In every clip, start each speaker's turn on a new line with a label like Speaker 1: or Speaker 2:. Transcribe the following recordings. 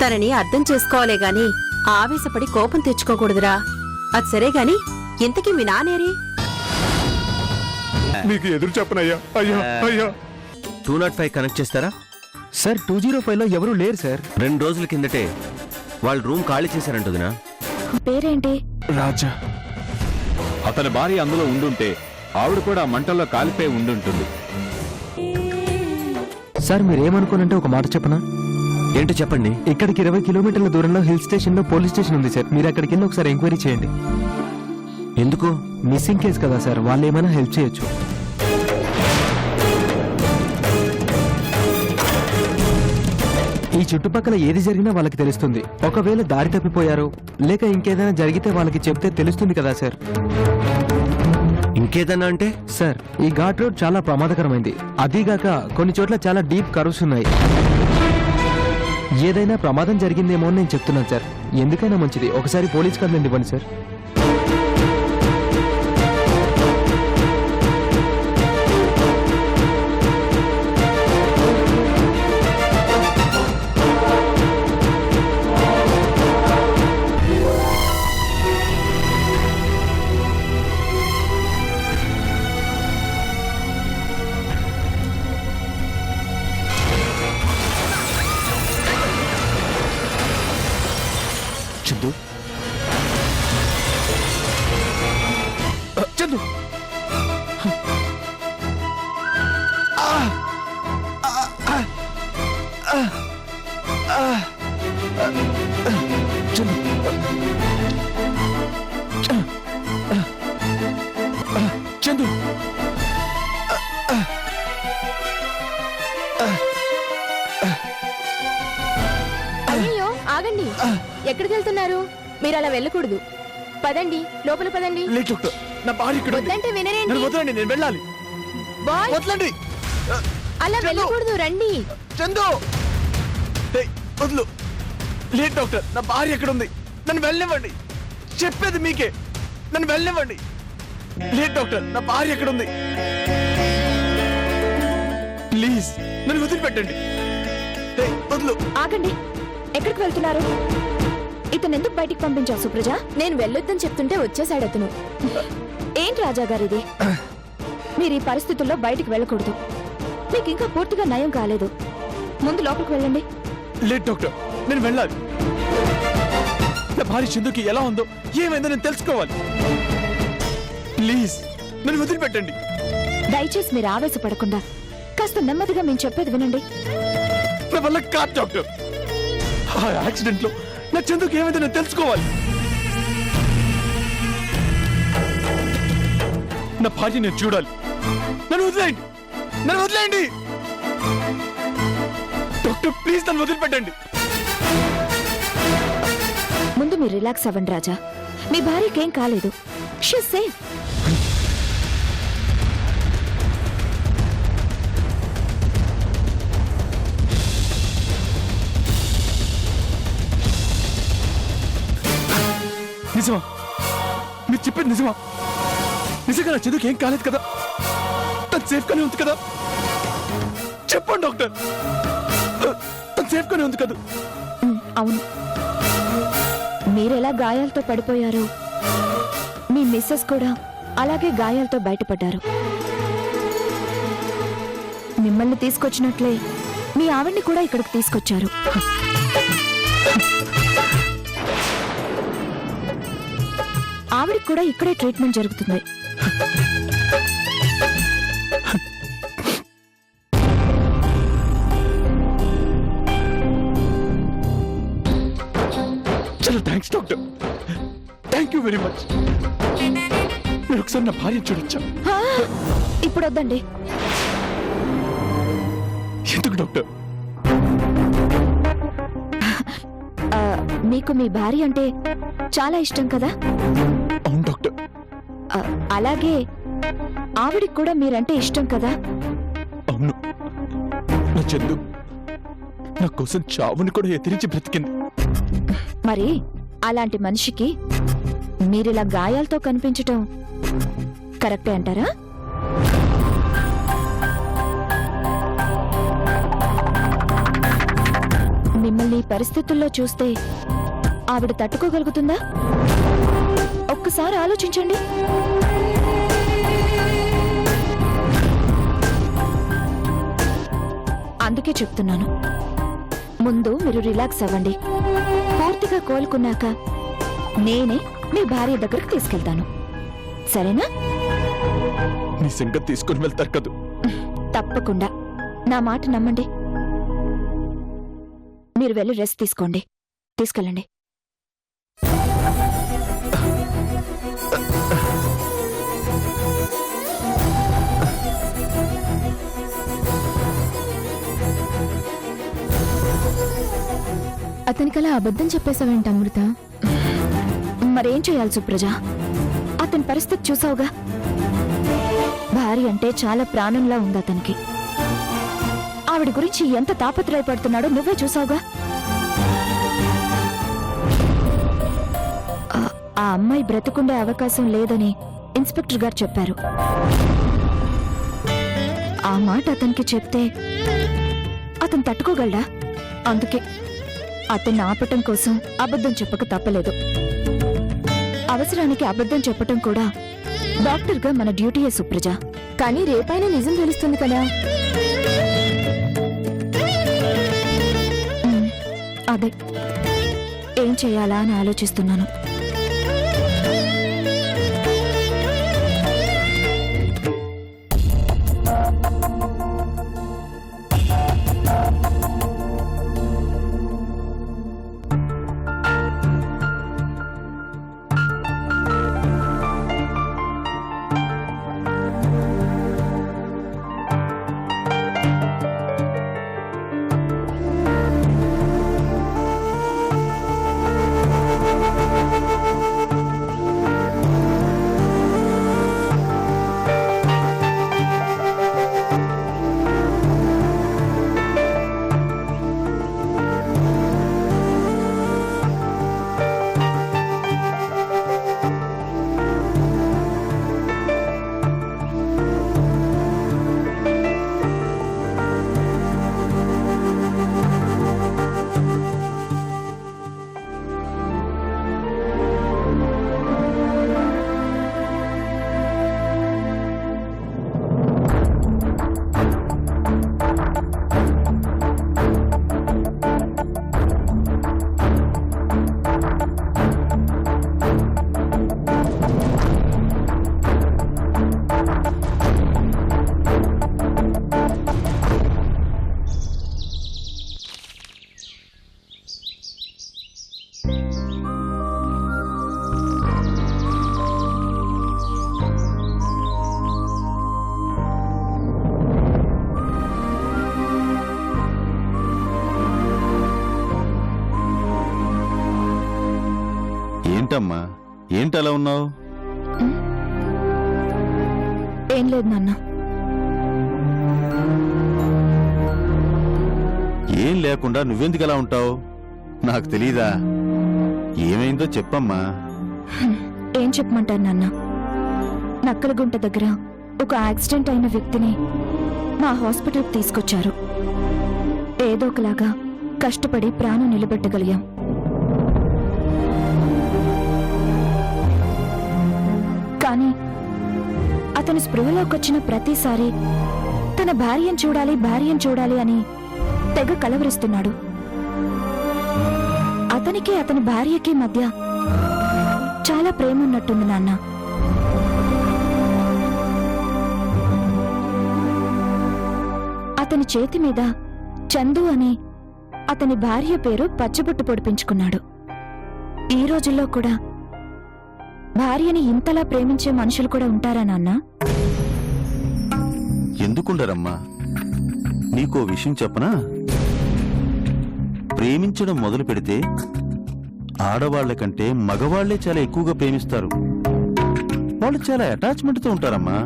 Speaker 1: తనని అర్థం చేసుకోవాలే గాని ఆవేశపడి కోపం తెచ్చుకోకూడదురా. అది సరే గాని ఇంతకీ మీ నానేరి?
Speaker 2: మీకు ఎదురు చెప్పనయ్యా. అయ్యా అయ్యా
Speaker 3: 205 కనెక్ట్ చేస్తారా
Speaker 4: సార్? 205లో ఎవరూ లేరు సార్.
Speaker 3: 2 రోజుల కిందటే వాళ్ళు రూమ్ ఖాళీ చేశారంటుదినా?
Speaker 5: పేరేంటి?
Speaker 4: రాజా.
Speaker 2: అతని భార్య అందులో ఉండుంటే ఆవిడ కూడా మంటల్లో కాలిపోయి ఉండుంటుంది.
Speaker 4: సార్ మీరేమనుకోనంటే ఒక మాట చెప్పనా?
Speaker 3: ఏంటో చెప్పండి.
Speaker 4: ఇక్కడికి 20 కిలోమీటర్ల దూరంలో హిల్ స్టేషన్ లో పోలీస్ స్టేషన్ ఉంది సార్. మీరు అక్కడికి వెళ్ళి ఒకసారి ఎంక్వైరీ చేయండి.
Speaker 3: ఎందుకు?
Speaker 4: మిస్సింగ్ కేసు కదా సార్, వాళ్ళు ఏమైనా హెల్ప్ చేయొచ్చు. ఈ చుట్టుపక్కల ఏది జరిగినా వాళ్ళకి తెలుస్తుంది. ఒకవేళ దారి తప్పిపోయారో లేక ఇంకేదైనా జరిగితే వాళ్ళకి చెప్తే తెలుస్తుంది కదా సార్.
Speaker 3: ఇంకేదన్నా అంటే?
Speaker 4: సార్ ఈ ఘాట్ రోడ్ చాలా ప్రమాదకరమైంది. అదీగాక కొన్ని చోట్ల చాలా డీప్ కర్వ్స్ ఉన్నాయి. ఏదైనా ప్రమాదం జరిగిందేమో అని నేను చెప్తున్నాను సార్. ఎందుకైనా మంచిది ఒకసారి పోలీస్ కంప్లైంట్ ఇవ్వండి సార్.
Speaker 2: చందు చందు చందు
Speaker 5: అయ్యో ఆగండి, ఎక్కడికి వెళ్తున్నారు? మీరు అలా వెళ్ళకూడదు. పదండి, లోపల పదండి.
Speaker 2: లేదు డాక్టర్, నా భార్య ఇక్కడ ఉంది.
Speaker 5: వద్దంటే వినరేంటి?
Speaker 2: నన్ను వదలండి, నేను వెళ్ళాలి.
Speaker 5: బాయ్,
Speaker 2: వదలండి
Speaker 5: అలా
Speaker 2: చందు!
Speaker 5: వెళ్ళకూడదు, రండి.
Speaker 2: చందు. ఏయ్, వదులు. లేదు డాక్టర్, నా భార్య ఎక్కడ ఉంది? నన్ను వెళ్ళనివ్వండి. చెప్పేది మీకే, నన్ను వెళ్ళనివ్వండి. లేదు డాక్టర్, నా భార్య ఎక్కడ ఉంది? ప్లీజ్ నన్ను వదిలిపెట్టండి. ఏయ్, వదులు.
Speaker 5: ఆగండి, ఎక్కడికి వెళ్తున్నారు? ఇతను ఎందుకు బయటికి పంపించావు సుప్రజ? నేను వెళ్ళొద్దని చెప్తుంటే వచ్చేసాడు అతను. ఏంటి రాజా గారిది? మీరు ఈ పరిస్థితుల్లో బయటికి వెళ్ళకూడదు. మీకు ఇంకా పూర్తిగా నయం కాలేదు. ముందు లోపలికి వెళ్ళండి.
Speaker 2: లేదు డాక్టర్, నేను వెళ్ళాలి. నా భార్య చందుకి ఎలా ఉందో ఏమైందో నేను తెలుసుకోవాలి. ప్లీజ్ నన్ను వదిలిపెట్టండి.
Speaker 5: దయచేసి మీరు ఆవేశపడకుండా కాస్త నెమ్మదిగా మేము చెప్పేది వినండి.
Speaker 2: నా వల్ల కాదు డాక్టర్. ఆ యాక్సిడెంట్ లో నా చందుకి ఏమైందో నేను తెలుసుకోవాలి. నా భార్య నేను చూడాలి. నన్ను వదిలేయండి, నన్ను వదిలేయండి. డాక్టర్ ప్లీజ్ నన్ను వదిలిపెట్టండి.
Speaker 5: ముందు మీరు రిలాక్స్ అవ్వండి రాజా. మీ భార్యకేం కాలేదు. She safe.
Speaker 2: నిజమా? మీరు చెప్పేది నిజమా? నిజంగా నా చదువుకి ఏం కాలేదు కదా? తను సేఫ్ గానే ఉంది కదా? చెప్పండి డాక్టర్, తను సేఫ్ గానే ఉంది కదా?
Speaker 5: అవును, మీరెలా గాయాలతో పడిపోయారో మీ మిస్సెస్ కూడా అలాగే గాయాలతో బయటపడ్డారు. మిమ్మల్ని తీసుకొచ్చినట్లే మీ ఆవిడ్ని కూడా ఇక్కడికి తీసుకొచ్చారు. ఆవిడికి కూడా ఇక్కడే ట్రీట్మెంట్ జరుగుతుంది.
Speaker 2: చాలా thanks doctor, thank you very much. మీరు ఒకసారి నా భార్యను చూడొచ్చా?
Speaker 5: ఇప్పుడు వద్దండి.
Speaker 2: ఎందుకు డాక్టర్?
Speaker 5: మీకు మీ భార్య అంటే చాలా ఇష్టం కదా?
Speaker 2: అవును డాక్టర్.
Speaker 5: అలాగే ఆవిడికి కూడా మీరంటే ఇష్టం కదా?
Speaker 2: అవును. నా చందు నా కోసం చావుని కూడా ఎదిరించి బ్రతికింది.
Speaker 5: మరి అలాంటి మనిషికి మీరిలా గాయాలతో కనిపించటం కరెక్టే అంటారా? మిమ్మల్ని ఈ పరిస్థితుల్లో చూస్తే ఆవిడ తట్టుకోగలుగుతుందా? ఒక్కసారి ఆలోచించండి. అందుకే చెప్తున్నాను, ముందు మీరు రిలాక్స్ అవ్వండి. పూర్తిగా కోలుకున్నాక నేనే మీ భార్య దగ్గరకు తీసుకెళ్తాను, సరేనా?
Speaker 2: నీ సంగతి తీసుకుని వెళ్తారు కదూ.
Speaker 5: తప్పకుండా నా మాట నమ్మండి. మీరు వెళ్ళి రెస్ట్ తీసుకోండి. తీసుకెళ్ళండి.
Speaker 6: అతనికలా అబద్ధం చెప్పేశావేంటి అమృత?
Speaker 5: మరేం చేయాలి సుప్రజ? అతని పరిస్థితి చూసావుగా. భార్య అంటే చాలా ప్రాణంలా ఉంది అతనికి. ఆవిడ గురించి ఎంత తాపత్రయపడుతున్నాడో నువ్వే చూసావుగా. ఆ అమ్మాయి బ్రతికుండే అవకాశం లేదని ఇన్స్పెక్టర్ గారు చెప్పారు. ఆ మాట అతనికి చెప్తే అతను తట్టుకోగలడా? అందుకే అతన్ని ఆపటం కోసం అబద్ధం చెప్పక తప్పలేదు. అవసరానికి అబద్ధం చెప్పటం కూడా డాక్టర్గా మన డ్యూటీయే సుప్రజ.
Speaker 6: కానీ రేపైనా నిజం తెలుస్తుంది కదా.
Speaker 5: అదే ఏం చేయాలా అని ఆలోచిస్తున్నాను.
Speaker 7: ఏంటమ్మా, ఏంటలా ఉన్నావు?
Speaker 5: ఏం లేదు నాన్న.
Speaker 7: ఏం లేకుండా నువ్వెందుకు అలా ఉంటావు? నాకు తెలీదా? ఏమైందో చెప్పమ్మా.
Speaker 5: ఏం చెప్పమంటారు నాన్న? నక్కలగుంట దగ్గర ఒక యాక్సిడెంట్ అయిన వ్యక్తిని మా హాస్పిటల్కి తీసుకొచ్చారు. ఏదో ఒకలాగా కష్టపడి ప్రాణం నిలబెట్టగలిగాం. కానీ అతని స్పృహలోకి వచ్చిన ప్రతిసారి తన భార్యను చూడాలి అని తెగ కలవరిస్తున్నాడు. అతనికి అతని భార్యకి మధ్య చాలా ప్రేమ ఉన్నట్టుంది నాన్న. అతని చేతి మీద చందు అని అతని భార్య పేరు పచ్చబొట్టు పొడిపించుకున్నాడు. ఈ రోజుల్లో కూడా భార్యని ఇంతలా ప్రేమించే మనుషులు కూడా ఉంటారా నాన్న?
Speaker 7: ఎందుకుండరమ్మా? నీకో విషయం చెప్పనా? ప్రేమించడం మొదలు పెడితే ఆడవాళ్ల కంటే మగవాళ్లే చాలా ఎక్కువగా ప్రేమిస్తారు. వాళ్ళు చాలా అటాచ్మెంట్తో ఉంటారమ్మా.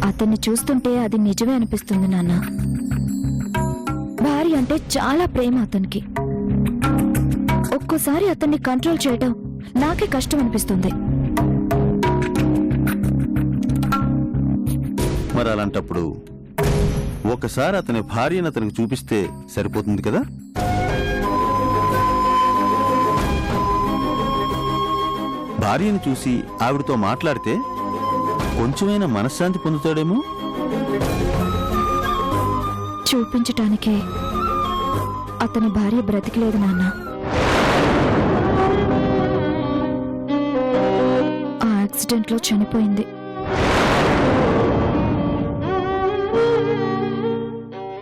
Speaker 5: అతన్ని చూస్తుంటే అది నిజమే అనిపిస్తుంది నాన్న. భార్య అంటే చాలా ప్రేమ అతనికి. ఒక్కోసారి అతన్ని కంట్రోల్ చేయడం నాకే కష్టం అనిపిస్తుంది.
Speaker 7: మరి అలాంటప్పుడు ఒకసారి అతని భార్యను అతనికి చూపిస్తే సరిపోతుంది కదా? భార్యను చూసి ఆవిడతో మాట్లాడితే కొంచెమైనా మనశ్శాంతి పొందుతాడేమో.
Speaker 5: చూపించటానికే అతని భార్య బ్రతికిలేదు నాన్న. ఆ యాక్సిడెంట్లో చనిపోయింది.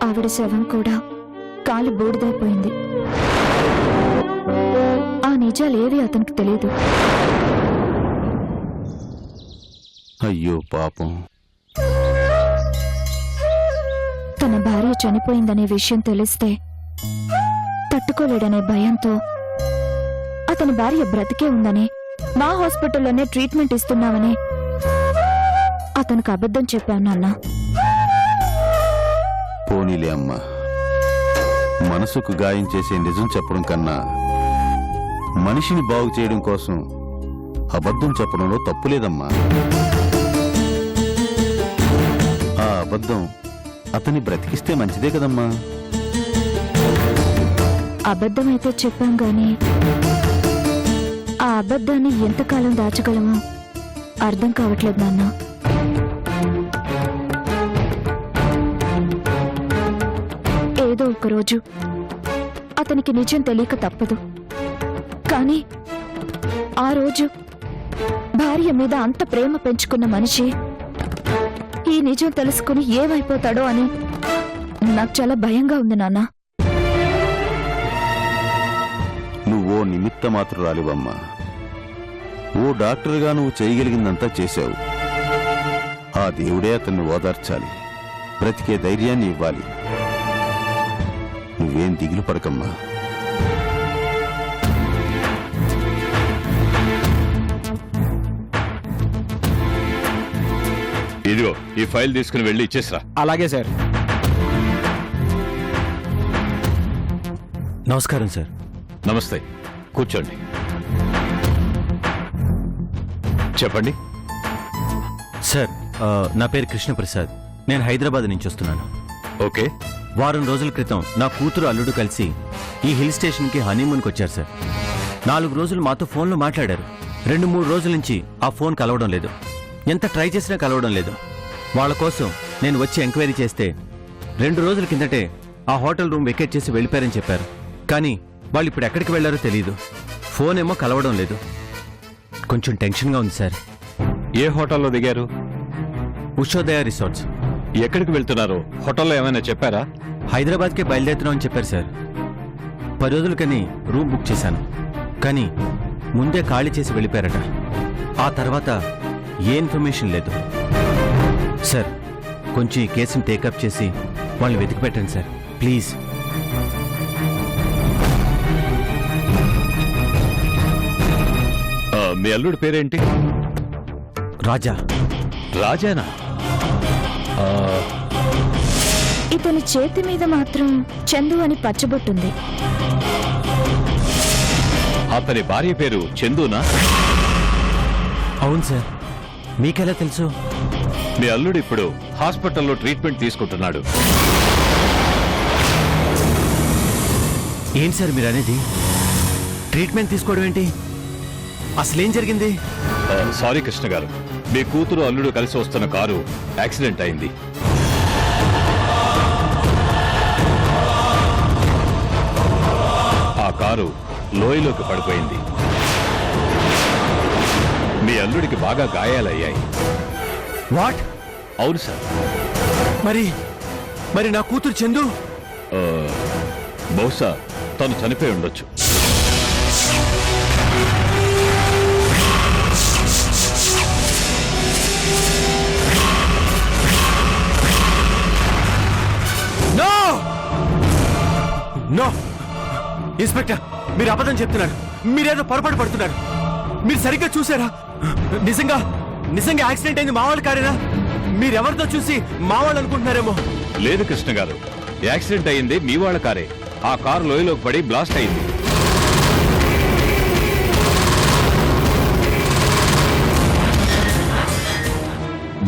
Speaker 5: ఆవిడ శవం కూడా కాలి బూడిదైపోయింది. ఆ నిజాలేవి అతనికి తెలియదు.
Speaker 7: అయ్యో పాపం.
Speaker 5: తన భార్య చనిపోయిందనే విషయం తెలిస్తే తట్టుకోలేడనే భయంతో అతని భార్య బ్రతికే ఉందని, మా హాస్పిటల్లోనే ట్రీట్మెంట్ ఇస్తున్నామని అతనికి అబద్ధం చెప్పాను నాన్న.
Speaker 7: పోనీలే అమ్మా, మనసుకు గాయం చేసే నిజం చెప్పడం కన్నా మనిషిని బాగు చేయడం కోసం అబద్ధం చెప్పడంలో తప్పులేదమ్మా. ఆ అబద్ధం అతన్ని బ్రతికిస్తే మంచిదే కదమ్మా.
Speaker 5: అబద్ధమైతే చెప్పాం గాని ఆ అబద్ధాన్ని ఎంతకాలం దాచగలమో అర్థం కావట్లేదు నాన్న. ఏదో ఒకరోజు అతనికి నిజం తెలియక తప్పదు. కానీ ఆ రోజు భార్య మీద అంత ప్రేమ పెంచుకున్న మనిషి ఈ నిజం తెలుసుకుని ఏమైపోతాడో అని నాకు చాలా భయంగా ఉంది నాన్న.
Speaker 7: నువ్వో నిమిత్త మాత్రురాలివమ్మా. ఓ డాక్టర్గా నువ్వు చేయగలిగిందంతా చేశావు. ఆ దేవుడే అతన్ని ఓదార్చాలి, బ్రతికే ధైర్యాన్ని ఇవ్వాలి. నువ్వేం దిగులు పడకమ్మా.
Speaker 8: ఇదిగో ఈ ఫైల్ తీసుకుని వెళ్ళి ఇచ్చేసిరా.
Speaker 4: అలాగే సార్.
Speaker 3: నమస్కారం సార్.
Speaker 8: నమస్తే, కూర్చోండి. చెప్పండి.
Speaker 3: సార్, నా పేరు కృష్ణప్రసాద్. నేను హైదరాబాద్ నుంచి వస్తున్నాను.
Speaker 8: ఓకే.
Speaker 3: వారం రోజుల క్రితం నా కూతురు అల్లుడు కలిసి ఈ హిల్ స్టేషన్కి హనీమూన్కి వచ్చారు సార్. 4 రోజులు మాతో ఫోన్లో మాట్లాడారు. 2-3 రోజుల నుంచి ఆ ఫోన్ కలవడం లేదు. ఎంత ట్రై చేసినా కలవడం లేదు. వాళ్ళ కోసం నేను వచ్చి ఎంక్వైరీ చేస్తే 2 రోజుల కిందటే ఆ హోటల్ రూమ్ వెకేట్ చేసి వెళ్ళిపోయారని చెప్పారు. కానీ వాళ్ళు ఇప్పుడు ఎక్కడికి వెళ్లారో తెలియదు. ఫోన్ ఏమో కలవడం లేదు. కొంచెం టెన్షన్గా ఉంది సార్.
Speaker 8: ఏ హోటల్లో దిగారు?
Speaker 3: ఉషోదయ రిసార్ట్స్.
Speaker 8: ఎక్కడికి వెళ్తున్నారు? హోటల్లో ఏమైనా చెప్పారా?
Speaker 3: హైదరాబాద్కే బయలుదేరుతున్నామని చెప్పారు సార్. 10 రోజులకని రూమ్ బుక్ చేశాను. కానీ ముందే ఖాళీ చేసి వెళ్ళిపోయారట. ఆ తర్వాత ఏ ఇన్ఫర్మేషన్ లేదు సార్. కొంచెం ఈ కేసుని టేకప్ చేసి వాళ్ళని వెతికి పెట్టండి సార్, ప్లీజ్.
Speaker 8: మీ అల్లుడి పేరేంటి?
Speaker 3: రాజా.
Speaker 8: రాజానా?
Speaker 5: ఇతని చేతి మీద మాత్రం చందు అని పచ్చబొట్టుంది.
Speaker 8: అతని భార్య పేరు చందునా?
Speaker 3: అవును సార్. మీకెలా తెలుసు?
Speaker 8: మీ అల్లుడు ఇప్పుడు హాస్పిటల్లో ట్రీట్మెంట్ తీసుకుంటున్నాడు.
Speaker 3: ఏంటి సార్ మీరు అనేది? ట్రీట్మెంట్ తీసుకోవడం ఏంటి? అసలేం జరిగింది?
Speaker 8: సారీ కృష్ణ గారు, మీ కూతురు అల్లుడు కలిసి వస్తున్న కారు యాక్సిడెంట్ అయింది. ఆ కారు లోయలోకి పడిపోయింది. మీ అల్లుడికి బాగా గాయాలయ్యాయి.
Speaker 3: వాట్?
Speaker 8: అవును సార్.
Speaker 3: మరి నా కూతురు చందు?
Speaker 8: బహుశా తను చనిపోయి ఉండొచ్చు.
Speaker 3: నో ఇన్స్పెక్టర్, మీరు అబద్ధం చెప్తున్నారు. మీరేదో పొరపాటు పడుతున్నారు. మీరు సరిగ్గా చూసారా? నిజంగా యాక్సిడెంట్ అయింది మా వాళ్ళ కారేనా? మీరెవరితో చూసి మా వాళ్ళు అనుకుంటున్నారేమో.
Speaker 8: లేదు కృష్ణ గారు, యాక్సిడెంట్ అయింది మీ వాళ్ళ కారే. ఆ కారు లోయలోకి పడి బ్లాస్ట్ అయింది.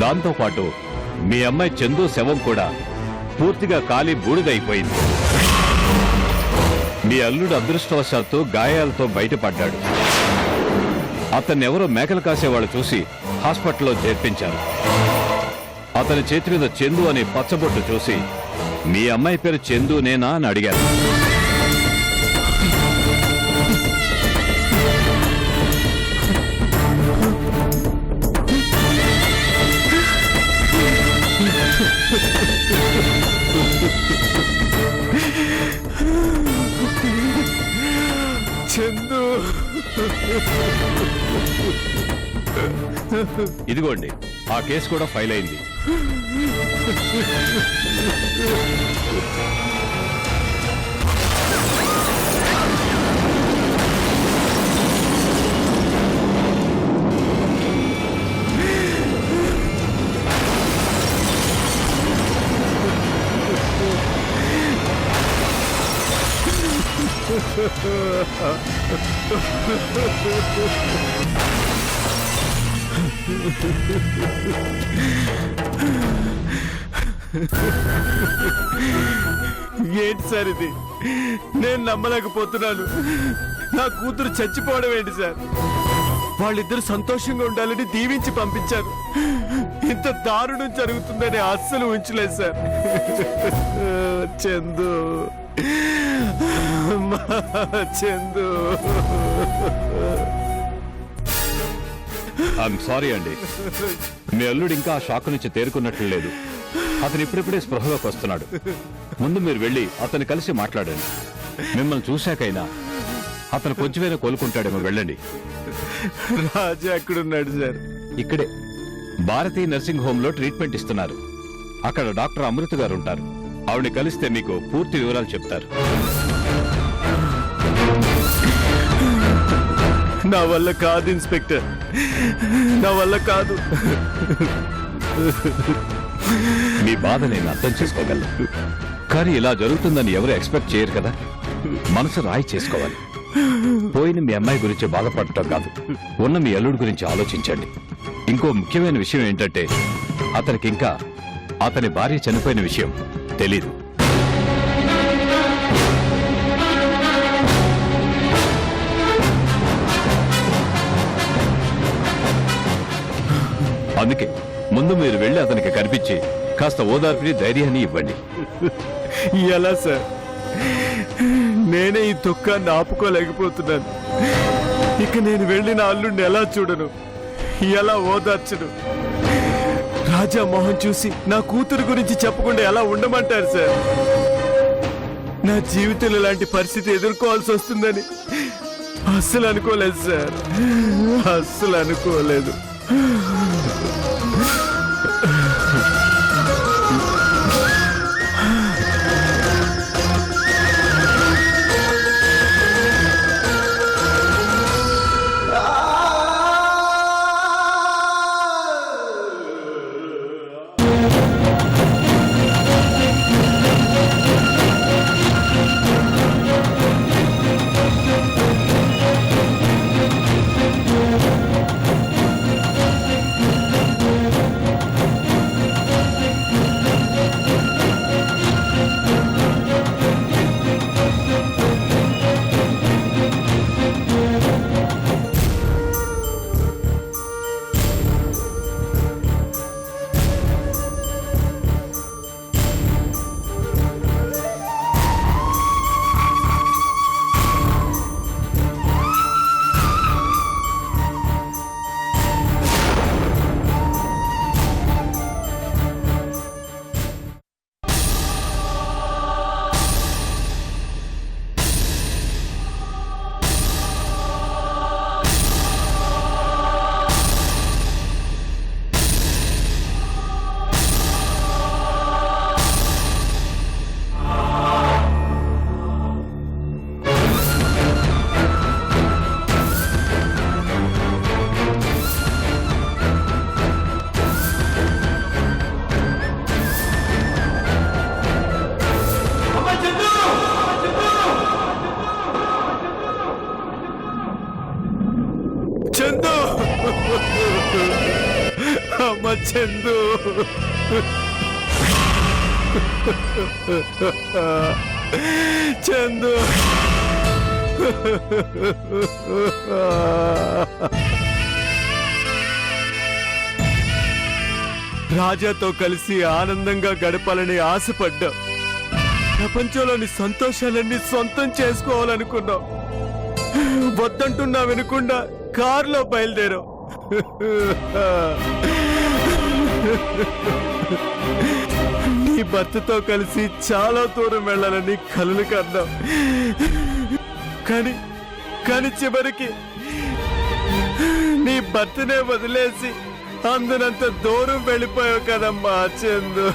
Speaker 8: దాంతో పాటు మీ అమ్మాయి చందు శవం కూడా పూర్తిగా కాలి బూడిదైపోయింది. మీ అల్లుడు అదృష్టవశాత్తు గాయాలతో బయటపడ్డాడు. అతన్నెవరో మేకలు కాసేవాళ్ళు చూసి హాస్పిటల్లో చేర్పించారు. అతని చేతి మీద చందు అనే పచ్చబొట్టు చూసి మీ అమ్మాయి పేరు చందునేనా అని అడిగారు.
Speaker 2: చందు,
Speaker 8: ఇదిగోండి, ఆ కేసు కూడా ఫైల్ అయింది.
Speaker 2: ఏంటి సార్ ఇది? నేను నమ్మలేకపోతున్నాను. నా కూతురు చచ్చిపోవడం ఏంటి సార్? వాళ్ళిద్దరు సంతోషంగా ఉండాలని దీవించి పంపించారు. ఇంత దారుణం జరుగుతుందని అస్సలు ఉంచలేదు sir. Chandu, Chandu.
Speaker 8: I'm sorry అండి. మీ అల్లుడు ఇంకా ఆ షాక్ నుంచి తేరుకున్నట్లు లేదు. అతను ఇప్పుడిప్పుడే స్పృహలోకి వస్తున్నాడు. ముందు మీరు వెళ్ళి అతను కలిసి మాట్లాడండి. మిమ్మల్ని చూశాకైనా అతను కొంచెమైనా కోలుకుంటాడేమో. వెళ్ళండి.
Speaker 2: రాజా ఎక్కడున్నాడు సార్?
Speaker 8: ఇక్కడే భారతీయ నర్సింగ్ హోమ్ లో ట్రీట్మెంట్ ఇస్తున్నారు. అక్కడ డాక్టర్ అమృత గారు ఉంటారు. ఆవిడని కలిస్తే మీకు పూర్తి వివరాలు చెప్తారు.
Speaker 2: నా వల్ల కాదు ఇన్స్పెక్టర్, నా వల్ల కాదు.
Speaker 8: మీ బాధ నేను అర్థం చేసుకోగలను. కానీ ఇలా జరుగుతుందని ఎవరు ఎక్స్పెక్ట్ చేయరు కదా. మనసు రాయి చేసుకోవాలి. పోయిన మీ అమ్మాయి గురించి బాధపడటం కాదు, ఉన్న మీ అల్లుడి గురించి ఆలోచించండి. ఇంకో ముఖ్యమైన విషయం ఏంటంటే అతనికి ఇంకా అతని భార్య చనిపోయిన విషయం తెలీదు. అందుకే ముందు మీరు వెళ్ళి అతనికి కనిపించి కాస్త ఓదార్పుని, ధైర్యాన్ని ఇవ్వండి.
Speaker 2: ఎలా సార్? నేనే ఈ దుఃఖాన్ని ఆపుకోలేకపోతున్నాను. ఇక నేను వెళ్ళి నా అల్లుడిని ఎలా చూడను, ఎలా ఓదార్చను? రాజా మొహం చూసి నా కూతురు గురించి చెప్పకుండా ఎలా ఉండమంటారు సార్? నా జీవితంలో ఇలాంటి పరిస్థితి ఎదుర్కోవాల్సి వస్తుందని అస్సలు అనుకోలేదు సార్, అస్సలు అనుకోలేదు. చందు, అమ్మ చందు. చందు రాజాతో కలిసి ఆనందంగా గడపాలని ఆశపడ్డా. ప్రపంచంలోని సంతోషాలన్నీ సొంతం చేసుకోవాలనుకున్నావు. వద్దంటున్నా వినకుండా కారులో బయలుదేరావు. నీ భర్తతో కలిసి చాలా దూరం వెళ్ళాలని కలలు కన్నావు. కానీ చివరికి నీ భర్తనే వదిలేసి అందునంత దూరం వెళ్ళిపోయావు కదమ్మా చందు.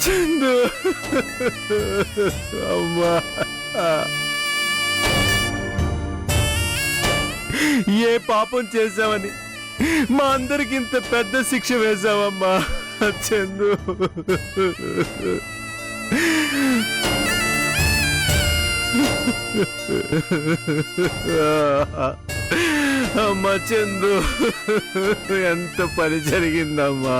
Speaker 2: చందు అమ్మా, ఏ పాపం చేశావని మా అందరికి ఇంత పెద్ద శిక్ష వేశావమ్మా చందు. అమ్మా చందు, ఎంత పని జరిగిందమ్మా.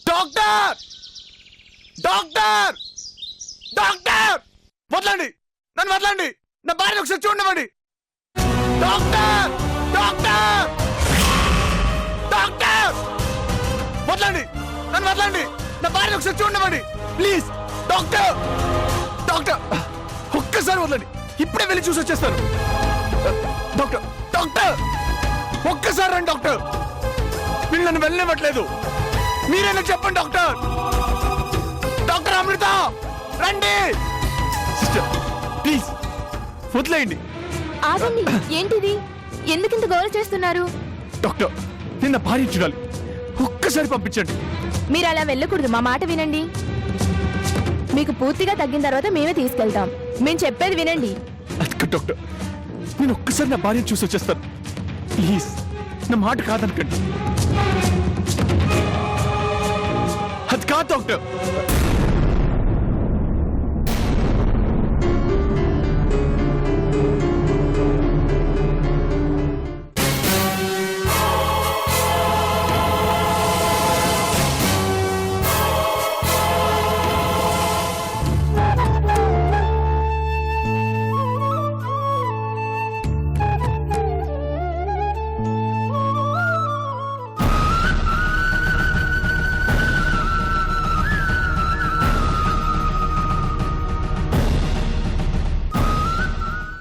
Speaker 2: డాక్టర్, డాక్టర్, డాక్టర్, వదలండి, నన్ను వదలండి, నా భార్య ఒకసారి చూడండి. డాక్టర్, డాక్టర్, డాక్టర్, వదలండి, నన్ను వదలండి, నా భార్య ఒకసారి చూడండి ప్లీజ్. డాక్టర్, డాక్టర్, ఒక్కసారి వదలండి, ఇప్పుడే వెళ్ళి చూసి వచ్చేస్తాను. డాక్టర్, డాక్టర్, ఒక్కసారి రండి డాక్టర్, వీళ్ళు నన్ను వెళ్ళనివ్వట్లేదు, మీరేనా చెప్పండి డాక్టర్. డాక్టర్ అమృత, రండి. సిస్టర్ ప్లీజ్ వదిలేయండి.
Speaker 5: ఆగండి, ఏంటిది? ఎందుకింత గోల చేస్తున్నారు?
Speaker 2: డాక్టర్, నిన్న భార్య చూడాలి, ఒక్కసారి పంపించండి.
Speaker 5: మీరు అలా వెళ్ళకూడదు, మా మాట వినండి. మీకు పూర్తిగా తగ్గిన తర్వాత మేమే తీసుకెళ్తాం. మేము చెప్పేది వినండి.
Speaker 2: అది డాక్టర్, నేను ఒక్కసారి నా భార్యను చూసి వచ్చేస్తాను ప్లీజ్, నా మాట కాదనకండి. అది కాదు డాక్టర్.